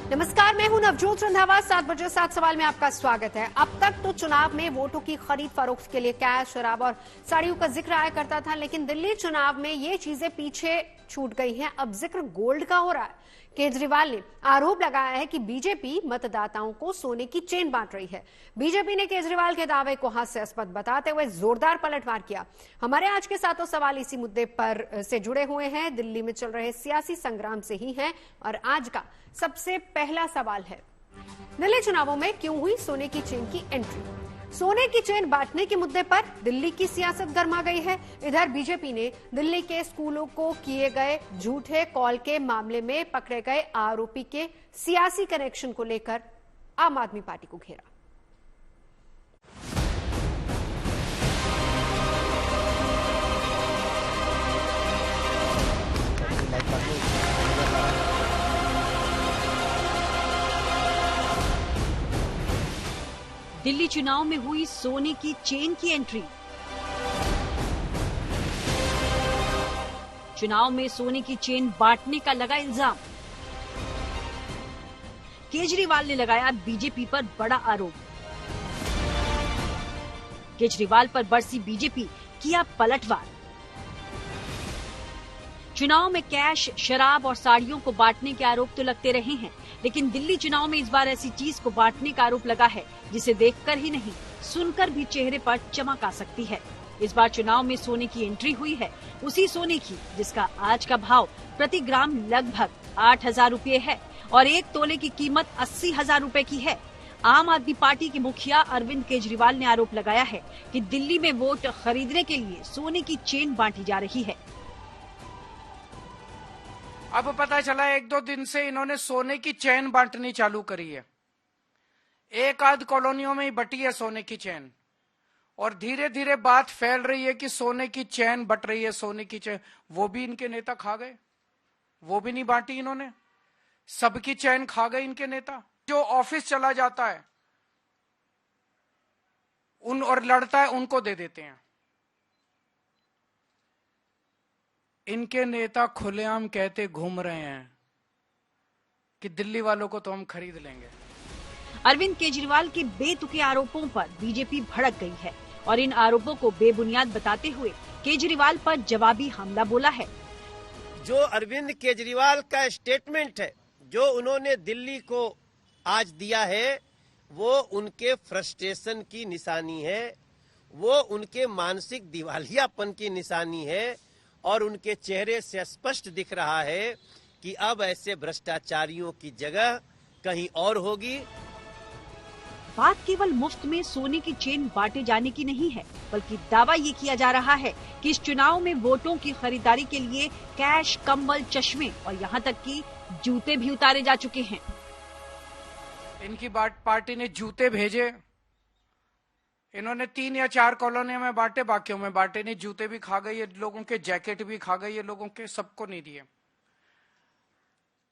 नमस्कार, मैं हूं नवजोत रंधावा। 7 बजे 7 सवाल में आपका स्वागत है। अब तक तो चुनाव में वोटों की खरीद फरोख्त के लिए कैश, शराब और साड़ियों का जिक्र आया करता था, लेकिन दिल्ली चुनाव में ये चीजें पीछे छूट गई हैं। अब जिक्र गोल्ड का हो रहा है। केजरीवाल ने आरोप लगाया है कि बीजेपी मतदाताओं को सोने की चेन बांट रही है। बीजेपी ने केजरीवाल के दावे को हास्यास्पद बताते हुए जोरदार पलटवार किया। हमारे आज के सातों सवाल इसी मुद्दे पर से जुड़े हुए हैं, दिल्ली में चल रहे सियासी संग्राम से ही हैं। और आज का सबसे पहला सवाल है, दिल्ली चुनावों में क्यों हुई सोने की चेन की एंट्री? सोने की चेन बांटने के मुद्दे पर दिल्ली की सियासत गर्मा गई है। इधर बीजेपी ने दिल्ली के स्कूलों को किए गए झूठे कॉल के मामले में पकड़े गए आरोपी के सियासी कनेक्शन को लेकर आम आदमी पार्टी को घेरा। दिल्ली चुनाव में हुई सोने की चेन की एंट्री। चुनाव में सोने की चेन बांटने का लगा इल्जाम। केजरीवाल ने लगाया बीजेपी पर बड़ा आरोप। केजरीवाल पर बरसी बीजेपी, किया पलटवार। चुनाव में कैश, शराब और साड़ियों को बांटने के आरोप तो लगते रहे हैं, लेकिन दिल्ली चुनाव में इस बार ऐसी चीज को बांटने का आरोप लगा है जिसे देखकर ही नहीं, सुनकर भी चेहरे पर चमक आ सकती है। इस बार चुनाव में सोने की एंट्री हुई है, उसी सोने की जिसका आज का भाव प्रति ग्राम लगभग 8,000 रूपये है और 1 तोले की कीमत 80,000 रूपये की है। आम आदमी पार्टी के मुखिया अरविंद केजरीवाल ने आरोप लगाया है कि दिल्ली में वोट खरीदने के लिए सोने की चेन बांटी जा रही है। अब पता चला 1-2 दिन से इन्होंने सोने की चैन बांटनी चालू करी है। एक आध कॉलोनियों में ही बटी है सोने की चैन, और धीरे धीरे बात फैल रही है कि सोने की चैन बट रही है, सोने की चैन। वो भी इनके नेता खा गए, वो भी नहीं बांटी इन्होंने, सबकी चैन खा गए इनके नेता। जो ऑफिस चला जाता है उन और लड़ता है, उनको दे देते हैं। इनके नेता खुलेआम कहते घूम रहे हैं कि दिल्ली वालों को तो हम खरीद लेंगे। अरविंद केजरीवाल के बेतुके आरोपों पर बीजेपी भड़क गई है और इन आरोपों को बेबुनियाद बताते हुए केजरीवाल पर जवाबी हमला बोला है। जो अरविंद केजरीवाल का स्टेटमेंट है, जो उन्होंने दिल्ली को आज दिया है, वो उनके फ्रस्ट्रेशन की निशानी है, वो उनके मानसिक दिवालियापन की निशानी है और उनके चेहरे से स्पष्ट दिख रहा है कि अब ऐसे भ्रष्टाचारियों की जगह कहीं और होगी। बात केवल मुफ्त में सोने की चेन बांटे जाने की नहीं है, बल्कि दावा ये किया जा रहा है कि इस चुनाव में वोटों की खरीदारी के लिए कैश, कंबल, चश्मे और यहाँ तक कि जूते भी उतारे जा चुके हैं। इनकी पार्टी ने जूते भेजे, इन्होंने 3 या 4 कॉलोनियों में बांटे, बाकियों में बांटे नहीं। जूते भी खा गई ये लोगों के, जैकेट भी खा गई ये लोगों के, सबको नहीं दिए।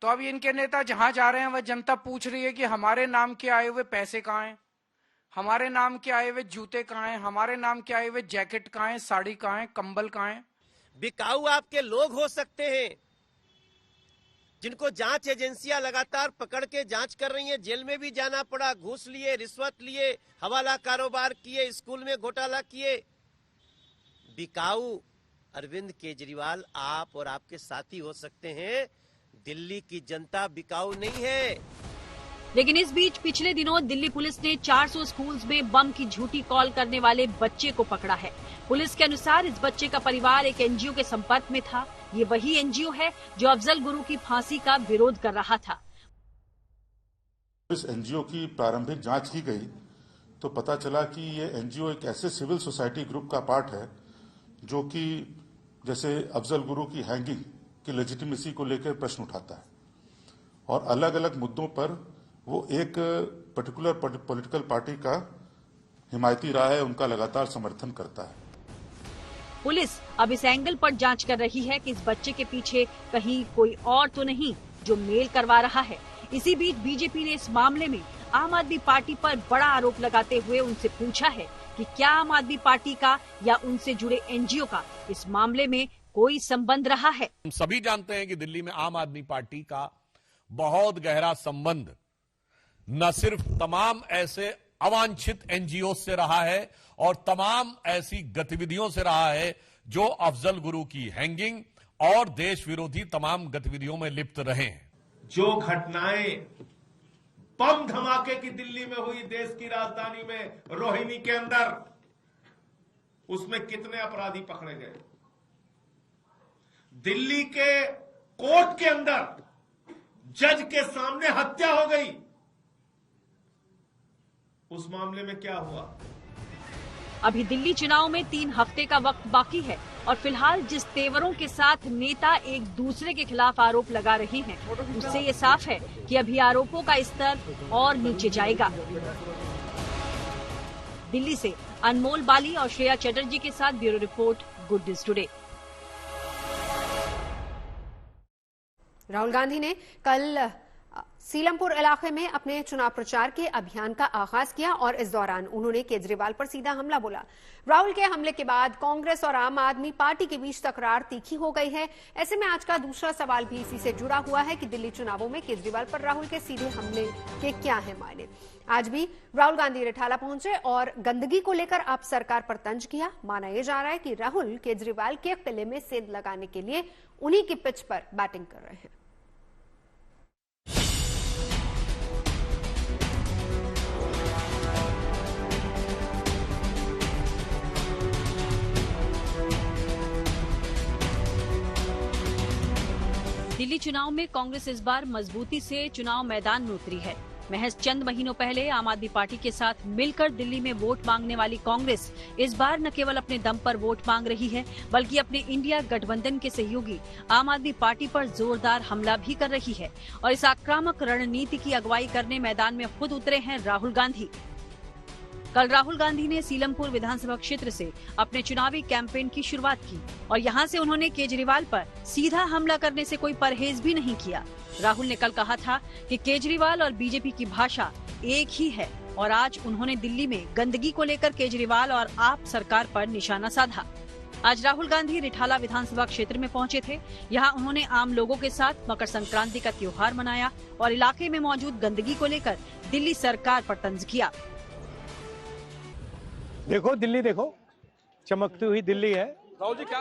तो अब इनके नेता जहां जा रहे हैं वह जनता पूछ रही है कि हमारे नाम के आए हुए पैसे कहाँ हैं, हमारे नाम के आए हुए जूते कहाँ हैं, हमारे नाम के आए हुए जैकेट कहाँ हैं, साड़ी कहाँ है, कंबल कहाँ है। बिकाऊ आपके लोग हो सकते हैं जिनको जांच एजेंसियां लगातार पकड़ के जांच कर रही हैं, जेल में भी जाना पड़ा, घूस लिए, रिश्वत लिए, हवाला कारोबार किए, स्कूल में घोटाला किए। बिकाऊ अरविंद केजरीवाल आप और आपके साथी हो सकते हैं, दिल्ली की जनता बिकाऊ नहीं है। लेकिन इस बीच पिछले दिनों दिल्ली पुलिस ने 400 स्कूल्स में बम की झूठी कॉल करने वाले बच्चे को पकड़ा है। पुलिस के अनुसार इस बच्चे का परिवार एक एनजीओ के संपर्क में था। ये वही एनजीओ है जो अफजल गुरु की फांसी का विरोध कर रहा था। इस एनजीओ की प्रारंभिक जांच की गई तो पता चला कि ये एनजीओ एक ऐसे सिविल सोसाइटी ग्रुप का पार्ट है जो कि जैसे अफजल गुरु की हैंगिंग की लेजिटिमेसी को लेकर प्रश्न उठाता है और अलग अलग मुद्दों पर वो एक पर्टिकुलर पॉलिटिकल पार्टी का हिमायती रहा है, उनका लगातार समर्थन करता है। पुलिस अब इस एंगल पर जांच कर रही है कि इस बच्चे के पीछे कहीं कोई और तो नहीं जो मेल करवा रहा है। इसी बीच बीजेपी ने इस मामले में आम आदमी पार्टी पर बड़ा आरोप लगाते हुए उनसे पूछा है कि क्या आम आदमी पार्टी का या उनसे जुड़े एनजीओ का इस मामले में कोई संबंध रहा है। हम सभी जानते हैं कि दिल्ली में आम आदमी पार्टी का बहुत गहरा संबंध न सिर्फ तमाम ऐसे अवांछित एनजीओ से रहा है और तमाम ऐसी गतिविधियों से रहा है जो अफजल गुरु की हैंगिंग और देश विरोधी तमाम गतिविधियों में लिप्त रहे हैं। जो घटनाएं बम धमाके की दिल्ली में हुई, देश की राजधानी में रोहिणी के अंदर, उसमें कितने अपराधी पकड़े गए? दिल्ली के कोर्ट के अंदर जज के सामने हत्या हो गई, उस मामले में क्या हुआ? अभी दिल्ली चुनाव में 3 हफ्ते का वक्त बाकी है और फिलहाल जिस तेवरों के साथ नेता एक दूसरे के खिलाफ आरोप लगा रहे हैं, उससे ये साफ है कि अभी आरोपों का स्तर और नीचे जाएगा। दिल्ली से अनमोल बाली और श्रेया चटर्जी के साथ bureau report, good news today. Rahul Gandhi ने कल सीलमपुर इलाके में अपने चुनाव प्रचार के अभियान का आगाज किया और इस दौरान उन्होंने केजरीवाल पर सीधा हमला बोला। राहुल के हमले के बाद कांग्रेस और आम आदमी पार्टी के बीच तकरार तीखी हो गई है। ऐसे में आज का दूसरा सवाल भी इसी से जुड़ा हुआ है कि दिल्ली चुनावों में केजरीवाल पर राहुल के सीधे हमले के क्या है मायने। आज भी राहुल गांधी रिठाला पहुंचे और गंदगी को लेकर आप सरकार पर तंज किया। माना यह जा रहा है कि राहुल केजरीवाल के किले में सेंध लगाने के लिए उन्हीं की पिच पर बैटिंग कर रहे हैं। दिल्ली चुनाव में कांग्रेस इस बार मजबूती से चुनाव मैदान में उतरी है। महज चंद महीनों पहले आम आदमी पार्टी के साथ मिलकर दिल्ली में वोट मांगने वाली कांग्रेस इस बार न केवल अपने दम पर वोट मांग रही है, बल्कि अपने इंडिया गठबंधन के सहयोगी आम आदमी पार्टी पर जोरदार हमला भी कर रही है। और इस आक्रामक रणनीति की अगुवाई करने मैदान में खुद उतरे हैं राहुल गांधी। कल राहुल गांधी ने सीलमपुर विधानसभा क्षेत्र से अपने चुनावी कैंपेन की शुरुआत की और यहां से उन्होंने केजरीवाल पर सीधा हमला करने से कोई परहेज भी नहीं किया। राहुल ने कल कहा था कि केजरीवाल और बीजेपी की भाषा एक ही है और आज उन्होंने दिल्ली में गंदगी को लेकर केजरीवाल और आप सरकार पर निशाना साधा। आज राहुल गांधी रिठाला विधानसभा क्षेत्र में पहुंचे थे। यहाँ उन्होंने आम लोगों के साथ मकर संक्रांति का त्योहार मनाया और इलाके में मौजूद गंदगी को लेकर दिल्ली सरकार पर तंज किया। देखो दिल्ली, देखो चमकती हुई दिल्ली है। राहुल जी, क्या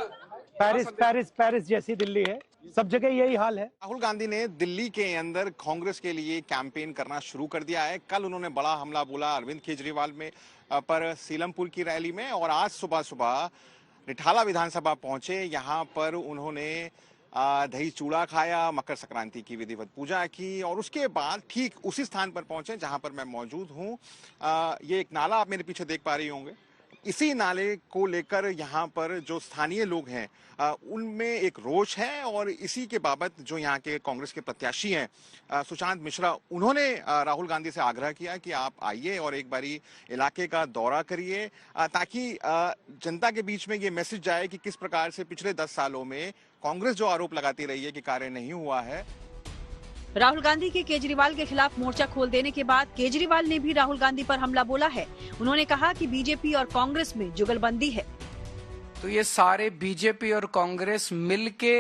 पेरिस जैसी दिल्ली है, सब जगह यही हाल है। राहुल गांधी ने दिल्ली के अंदर कांग्रेस के लिए कैंपेन करना शुरू कर दिया है। कल उन्होंने बड़ा हमला बोला अरविंद केजरीवाल में पर सीलमपुर की रैली में, और आज सुबह सुबह रिठाला विधानसभा पहुंचे। यहाँ पर उन्होंने दही चूड़ा खाया, मकर संक्रांति की विधिवत पूजा की और उसके बाद ठीक उसी स्थान पर पहुंचे जहां पर मैं मौजूद हूं। ये एक नाला आप मेरे पीछे देख पा रही होंगे। इसी नाले को लेकर यहाँ पर जो स्थानीय लोग हैं उनमें एक रोष है और इसी के बाबत जो यहाँ के कांग्रेस के प्रत्याशी हैं सुशांत मिश्रा, उन्होंने राहुल गांधी से आग्रह किया कि आप आइए और एक बारी इलाके का दौरा करिए ताकि जनता के बीच में ये मैसेज जाए कि किस प्रकार से पिछले 10 सालों में कांग्रेस जो आरोप लगाती रही है कि कार्य नहीं हुआ है। राहुल गांधी के केजरीवाल के खिलाफ मोर्चा खोल देने के बाद केजरीवाल ने भी राहुल गांधी पर हमला बोला है। उन्होंने कहा कि बीजेपी और कांग्रेस में जुगलबंदी है। तो ये सारे बीजेपी और कांग्रेस मिलके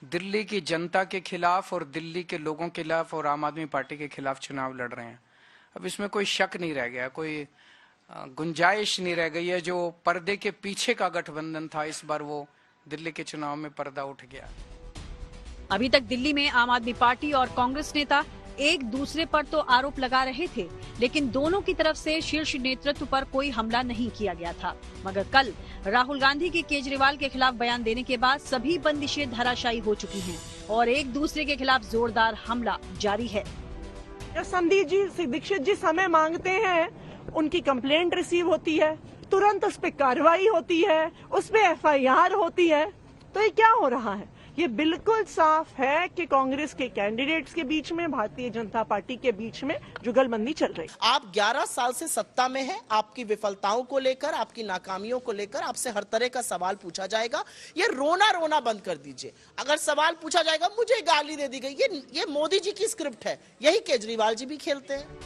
दिल्ली की जनता के खिलाफ और दिल्ली के लोगों के खिलाफ और आम आदमी पार्टी के खिलाफ चुनाव लड़ रहे हैं। अब इसमें कोई शक नहीं रह गया, कोई गुंजाइश नहीं रह गई है। जो पर्दे के पीछे का गठबंधन था, इस बार वो दिल्ली के चुनाव में पर्दा उठ गया। अभी तक दिल्ली में आम आदमी पार्टी और कांग्रेस नेता एक दूसरे पर तो आरोप लगा रहे थे, लेकिन दोनों की तरफ से शीर्ष नेतृत्व पर कोई हमला नहीं किया गया था। मगर कल राहुल गांधी के केजरीवाल के खिलाफ बयान देने के बाद सभी बंदिशें धराशायी हो चुकी हैं और एक दूसरे के खिलाफ जोरदार हमला जारी है। संदीप जी, दीक्षित जी समय मांगते हैं, उनकी कंप्लेंट रिसीव होती है, तुरंत उस पर कार्रवाई होती है, उस पर FIR होती है। तो ये क्या हो रहा है? ये बिल्कुल साफ है कि कांग्रेस के कैंडिडेट्स के बीच में, भारतीय जनता पार्टी के बीच में जुगलबंदी चल रही। आप 11 साल से सत्ता में हैं, आपकी विफलताओं को लेकर, आपकी नाकामियों को लेकर आपसे हर तरह का सवाल पूछा जाएगा। ये रोना बंद कर दीजिए। अगर सवाल पूछा जाएगा मुझे गाली दे दी गई, ये मोदी जी की स्क्रिप्ट है, यही केजरीवाल जी भी खेलते हैं।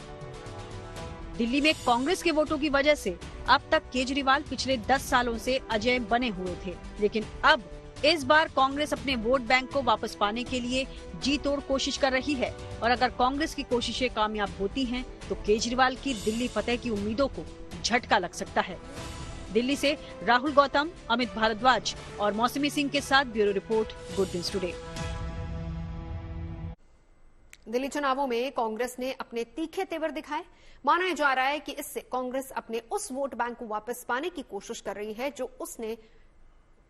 दिल्ली में कांग्रेस के वोटों की वजह से अब तक केजरीवाल पिछले 10 सालों से अजय बने हुए थे, लेकिन अब इस बार कांग्रेस अपने वोट बैंक को वापस पाने के लिए जी तोड़ कोशिश कर रही है और अगर कांग्रेस की कोशिशें कामयाब होती हैं, तो केजरीवाल की दिल्ली फतेह की उम्मीदों को झटका लग सकता है। दिल्ली से राहुल गौतम, अमित भारद्वाज और मौसमी सिंह के साथ bureau report, good news today. Delhi चुनावों में कांग्रेस ने अपने तीखे तेवर दिखाए। माना जा रहा है कि इससे कांग्रेस अपने उस वोट बैंक को वापस पाने की कोशिश कर रही है जो उससे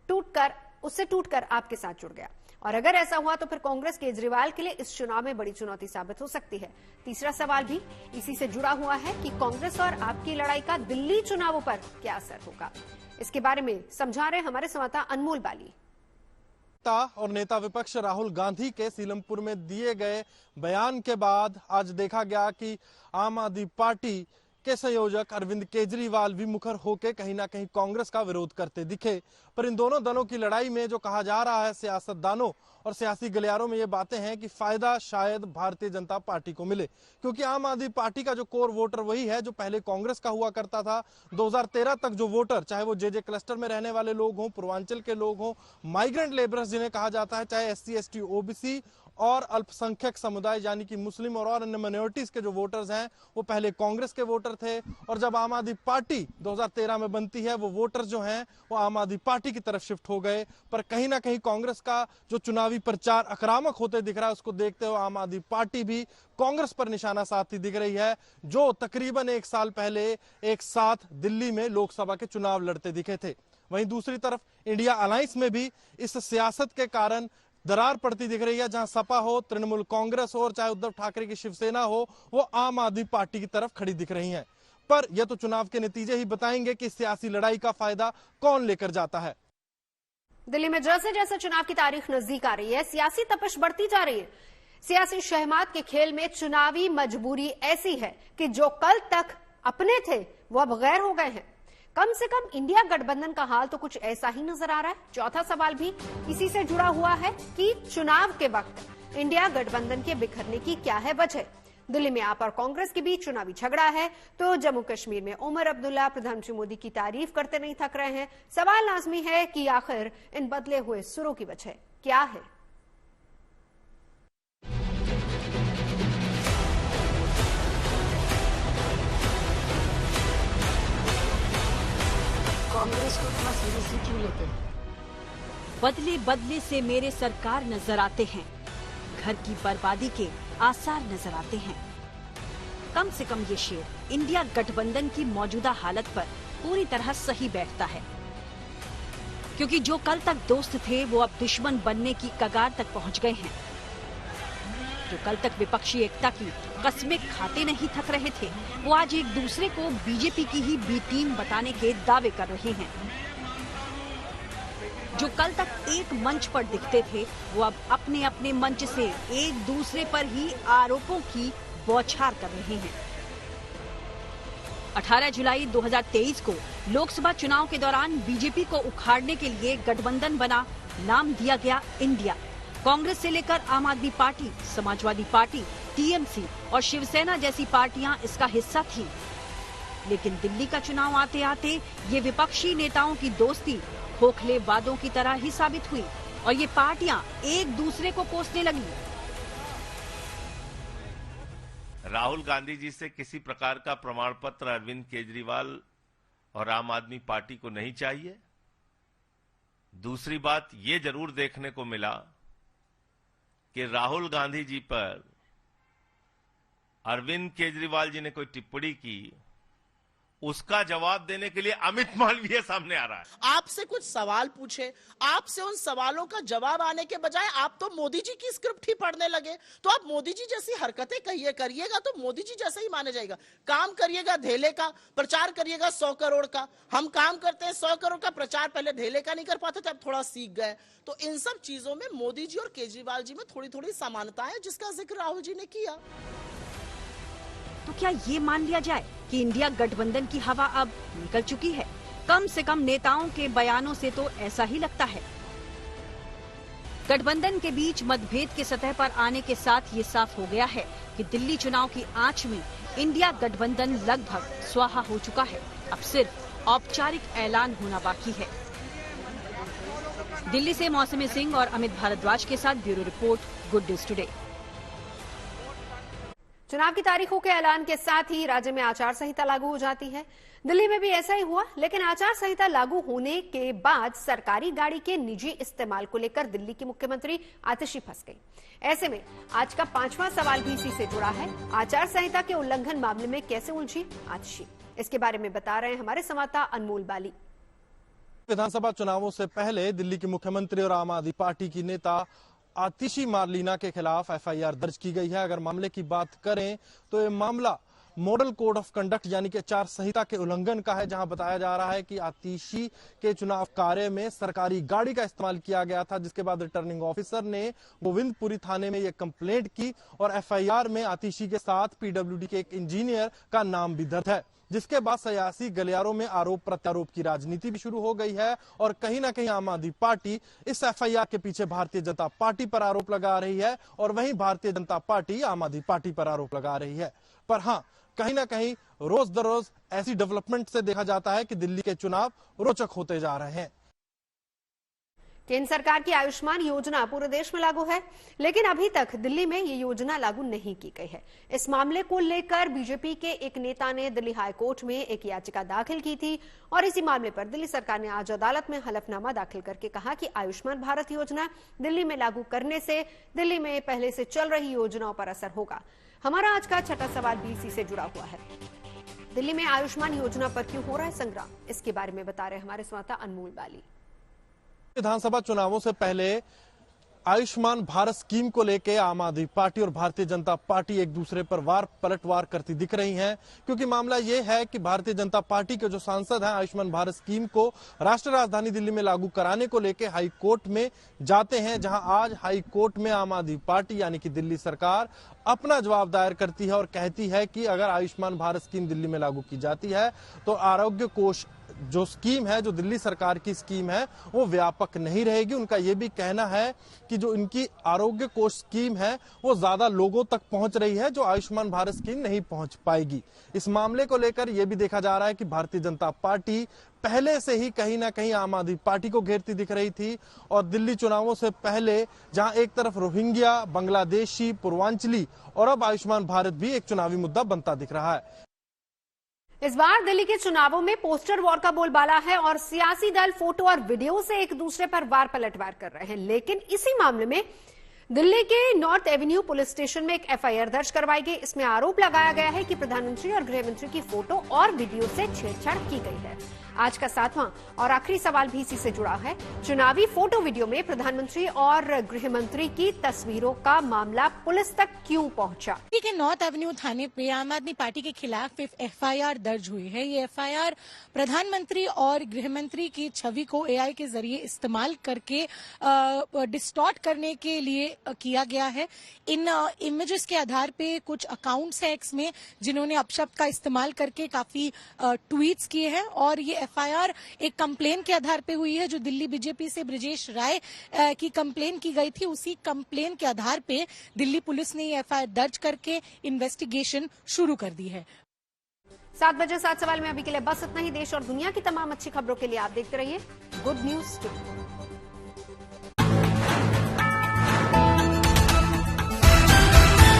टूटकर आपके साथ जुड़ गया। और अगर ऐसा हुआ तो फिर कांग्रेस केजरीवाल के लिए इस चुनाव में बड़ी चुनौती साबित हो सकती है। तीसरा सवाल भी इसी से जुड़ा हुआ है कि कांग्रेस और आपकी लड़ाई का दिल्ली चुनावों पर क्या असर होगा। इसके बारे में समझा रहे हमारे संवाददाता अनमोल बाली। और नेता विपक्ष राहुल गांधी के सीलमपुर में दिए गए बयान के बाद आज देखा गया कि आम आदमी पार्टी के संयोजक अरविंद केजरीवाल भी मुखर होकर कहीं ना कहीं कांग्रेस का विरोध करते दिखे। पर इन दोनों दलों की लड़ाई में जो कहा जा रहा है सियासतदानों और सियासी गलियारों में ये बातें हैं कि फायदा शायद भारतीय जनता पार्टी को मिले, क्योंकि आम आदमी पार्टी का जो कोर वोटर वही है जो पहले कांग्रेस का हुआ करता था। 2013 तक जो वोटर, चाहे वो जे क्लस्टर में रहने वाले लोग हों, पूर्वांचल के लोग हों, माइग्रेंट लेबरर्स जिन्हें कहा जाता है, चाहे SC ST OBC और अल्पसंख्यक समुदाय यानी कि मुस्लिम और अन्य माइनॉरिटीज के जो वोटर्स हैं वो पहले कांग्रेस के वोटर थे। और जब आम आदमी पार्टी 2013 में बनती है वो वोटर जो हैं वो आम आदमी पार्टी की तरफ शिफ्ट हो गए। पर कहीं ना कहीं कांग्रेस का जो चुनावी प्रचार आक्रामक होते दिख रहा है उसको देखते हुए आम आदमी पार्टी भी कांग्रेस पर निशाना साधती दिख रही है, जो तकरीबन 1 साल पहले एक साथ दिल्ली में लोकसभा के चुनाव लड़ते दिखे थे। वहीं दूसरी तरफ इंडिया अलायंस में भी इस सियासत के कारण दरार पड़ती दिख रही है। जहां सपा हो, तृणमूल कांग्रेस हो और चाहे उद्धव ठाकरे की शिवसेना हो, वो आम आदमी पार्टी की तरफ खड़ी दिख रही हैं। पर यह तो चुनाव के नतीजे ही बताएंगे कि सियासी लड़ाई का फायदा कौन लेकर जाता है। दिल्ली में जैसे जैसे चुनाव की तारीख नजदीक आ रही है, सियासी तपिश बढ़ती जा रही है। सियासी शहमात के खेल में चुनावी मजबूरी ऐसी है कि जो कल तक अपने थे वो अब गैर हो गए हैं। कम से कम इंडिया गठबंधन का हाल तो कुछ ऐसा ही नजर आ रहा है। चौथा सवाल भी इसी से जुड़ा हुआ है कि चुनाव के वक्त इंडिया गठबंधन के बिखरने की क्या है वजह। दिल्ली में आप और कांग्रेस के बीच चुनावी झगड़ा है तो जम्मू कश्मीर में उमर अब्दुल्ला प्रधानमंत्री मोदी की तारीफ करते नहीं थक रहे हैं। सवाल लाजमी है कि आखिर इन बदले हुए सुरों की वजह क्या है। कांग्रेस को इतना सीरियसली क्यों लेते हैं? बदले बदले से मेरे सरकार नजर आते हैं, घर की बर्बादी के आसार नजर आते हैं। कम से कम ये शेर इंडिया गठबंधन की मौजूदा हालत पर पूरी तरह सही बैठता है, क्योंकि जो कल तक दोस्त थे वो अब दुश्मन बनने की कगार तक पहुंच गए हैं। जो कल तक विपक्षी एकता की कस्में खाते नहीं थक रहे थे वो आज एक दूसरे को बीजेपी की ही बी टीम बताने के दावे कर रहे हैं। जो कल तक एक मंच पर दिखते थे वो अब अपने अपने मंच से एक दूसरे पर ही आरोपों की बौछार कर रहे हैं। 18 जुलाई 2023 को लोकसभा चुनाव के दौरान बीजेपी को उखाड़ने के लिए गठबंधन बना, नाम दिया गया इंडिया। कांग्रेस से लेकर आम आदमी पार्टी, समाजवादी पार्टी, TMC और शिवसेना जैसी पार्टियां इसका हिस्सा थी। लेकिन दिल्ली का चुनाव आते आते ये विपक्षी नेताओं की दोस्ती खोखले वादों की तरह ही साबित हुई और ये पार्टियां एक दूसरे को कोसने लगी। राहुल गांधी जी से किसी प्रकार का प्रमाण पत्र अरविंद केजरीवाल और आम आदमी पार्टी को नहीं चाहिए। दूसरी बात ये जरूर देखने को मिला कि राहुल गांधी जी पर अरविंद केजरीवाल जी ने कोई टिप्पणी की, उसका जवाब देने के लिए अमित मालवीय सामने आ रहा है। आपसे कुछ सवाल पूछे, आपसे उन सवालों का जवाब आने के बजाय आप तो मोदी जी की स्क्रिप्ट ही पढ़ने लगे। तो आप मोदी जी जैसी हरकतें करिएगा तो मोदी जी जैसा ही माने जाएगा। काम करिएगा धेले का, प्रचार करिएगा 100 करोड़ का। हम काम करते हैं 100 करोड़ का प्रचार, पहले धेले का नहीं कर पाते थे, अब थोड़ा सीख गए। तो इन सब चीजों में मोदी जी और केजरीवाल जी में थोड़ी थोड़ी समानता है, जिसका जिक्र राहुल जी ने किया। तो क्या ये मान लिया जाए कि इंडिया गठबंधन की हवा अब निकल चुकी है? कम से कम नेताओं के बयानों से तो ऐसा ही लगता है। गठबंधन के बीच मतभेद के सतह पर आने के साथ ये साफ हो गया है कि दिल्ली चुनाव की आंच में इंडिया गठबंधन लगभग स्वाहा हो चुका है। अब सिर्फ औपचारिक ऐलान होना बाकी है। दिल्ली से मौसमी सिंह और अमित भारद्वाज के साथ bureau report, good news today. चुनाव की तारीखों के ऐलान के साथ ही राज्य में आचार संहिता लागू हो जाती है। दिल्ली में भी ऐसा ही हुआ, लेकिन आचार संहिता लागू होने के बाद सरकारी गाड़ी के निजी इस्तेमाल को लेकर दिल्ली की मुख्यमंत्री आतिशी फंस गई। ऐसे में आज का 5वां सवाल भी इसी से जुड़ा है। आचार संहिता के उल्लंघन मामले में कैसे उलझी आतिशी, इसके बारे में बता रहे हैं हमारे संवाददाता अनमोल बाली। विधानसभा चुनावों से पहले दिल्ली की मुख्यमंत्री और आम आदमी पार्टी की नेता आतिशी मारलीना के खिलाफ एफआईआर दर्ज की गई है। अगर मामले की बात करें तो ये मामला मॉडल कोड ऑफ कंडक्ट यानी कि आचार संहिता के उल्लंघन का है, जहां बताया जा रहा है कि आतिशी के चुनाव कार्य में सरकारी गाड़ी का इस्तेमाल किया गया था, जिसके बाद रिटर्निंग ऑफिसर ने गोविंदपुरी थाने में यह कंप्लेंट की और एफआईआर में आतिशी के साथ पीडब्ल्यूडी के एक इंजीनियर का नाम भी दर्ज है, जिसके बाद सियासी गलियारों में आरोप प्रत्यारोप की राजनीति भी शुरू हो गई है। और कहीं ना कहीं आम आदमी पार्टी इस एफआईआर के पीछे भारतीय जनता पार्टी पर आरोप लगा रही है और वहीं भारतीय जनता पार्टी आम आदमी पार्टी पर आरोप लगा रही है। पर हाँ, कहीं ना कहीं रोज दरोज ऐसी डेवलपमेंट से देखा जाता है कि दिल्ली के चुनाव रोचक होते जा रहे हैं। केंद्र सरकार की आयुष्मान योजना पूरे देश में लागू है, लेकिन अभी तक दिल्ली में ये योजना लागू नहीं की गई है। इस मामले को लेकर बीजेपी के एक नेता ने दिल्ली हाई कोर्ट में एक याचिका दाखिल की थी और इसी मामले पर दिल्ली सरकार ने आज अदालत में हलफनामा दाखिल करके कहा कि आयुष्मान भारत योजना दिल्ली में लागू करने से दिल्ली में पहले से चल रही योजनाओं पर असर होगा। हमारा आज का छठा सवाल भी इसी से जुड़ा हुआ है। दिल्ली में आयुष्मान योजना पर क्यों हो रहा है संग्राम, इसके बारे में बता रहे हमारे संवाददाता अनमोल बाली। विधानसभा चुनावों से पहले आयुष्मान भारत स्कीम को लेकर आम आदमी पार्टी और भारतीय जनता पार्टी एक दूसरे पर वार पलटवार करती दिख रही हैं, क्योंकि मामला यह है कि भारतीय जनता पार्टी के जो सांसद हैं आयुष्मान भारत स्कीम को राष्ट्रीय राजधानी दिल्ली में लागू कराने को लेकर हाई कोर्ट में जाते हैं, जहां आज हाई कोर्ट में आम आदमी पार्टी यानी कि दिल्ली सरकार अपना जवाब दायर करती है और कहती है कि अगर आयुष्मान भारत स्कीम दिल्ली में लागू की जाती है तो आरोग्य कोष जो स्कीम है, जो दिल्ली सरकार की स्कीम है, वो व्यापक नहीं रहेगी। उनका ये भी कहना है कि जो इनकी आरोग्य कोष स्कीम है वो ज्यादा लोगों तक पहुंच रही है, जो आयुष्मान भारत स्कीम नहीं पहुंच पाएगी। इस मामले को लेकर यह भी देखा जा रहा है कि भारतीय जनता पार्टी पहले से ही कहीं ना कहीं आम आदमी पार्टी को घेरती दिख रही थी और दिल्ली चुनावों से पहले जहां एक तरफ रोहिंग्या, बांग्लादेशी, पूर्वांचली और अब आयुष्मान भारत भी एक चुनावी मुद्दा बनता दिख रहा है। इस बार दिल्ली के चुनावों में पोस्टर वॉर का बोलबाला है और सियासी दल फोटो और वीडियो से एक दूसरे पर वार पलटवार कर रहे हैं, लेकिन इसी मामले में दिल्ली के नॉर्थ एवेन्यू पुलिस स्टेशन में एक एफआईआर दर्ज करवाई गई। इसमें आरोप लगाया गया है कि प्रधानमंत्री और गृह मंत्री की फोटो और वीडियो से छेड़छाड़ की गई है। आज का 7वां और आखिरी सवाल भी इसी से जुड़ा है। चुनावी फोटो वीडियो में प्रधानमंत्री और गृह मंत्री की तस्वीरों का मामला पुलिस तक क्यों पहुंचा? दिल्ली के नॉर्थ एवेन्यू थाने पे आम आदमी पार्टी के खिलाफ एफआईआर दर्ज हुई है। ये एफआईआर प्रधानमंत्री और गृह मंत्री की छवि को एआई के जरिए इस्तेमाल करके डिस्टॉर्ट करने के लिए किया गया है। इन इमेजेस के आधार पे कुछ अकाउंट्स है एक्स में जिन्होंने अपशब्द का इस्तेमाल करके काफी ट्वीट्स किए हैं और ये एफआईआर एक कंप्लेन के आधार पे हुई है जो दिल्ली बीजेपी से ब्रिजेश राय की कंप्लेन की गई थी। उसी कंप्लेन के आधार पे दिल्ली पुलिस ने ये एफआईआर दर्ज करके इन्वेस्टिगेशन शुरू कर दी है। 7 बजे 7 सवाल में अभी के लिए बस इतना ही। देश और दुनिया की तमाम अच्छी खबरों के लिए आप देखते रहिए गुड न्यूज टुडे।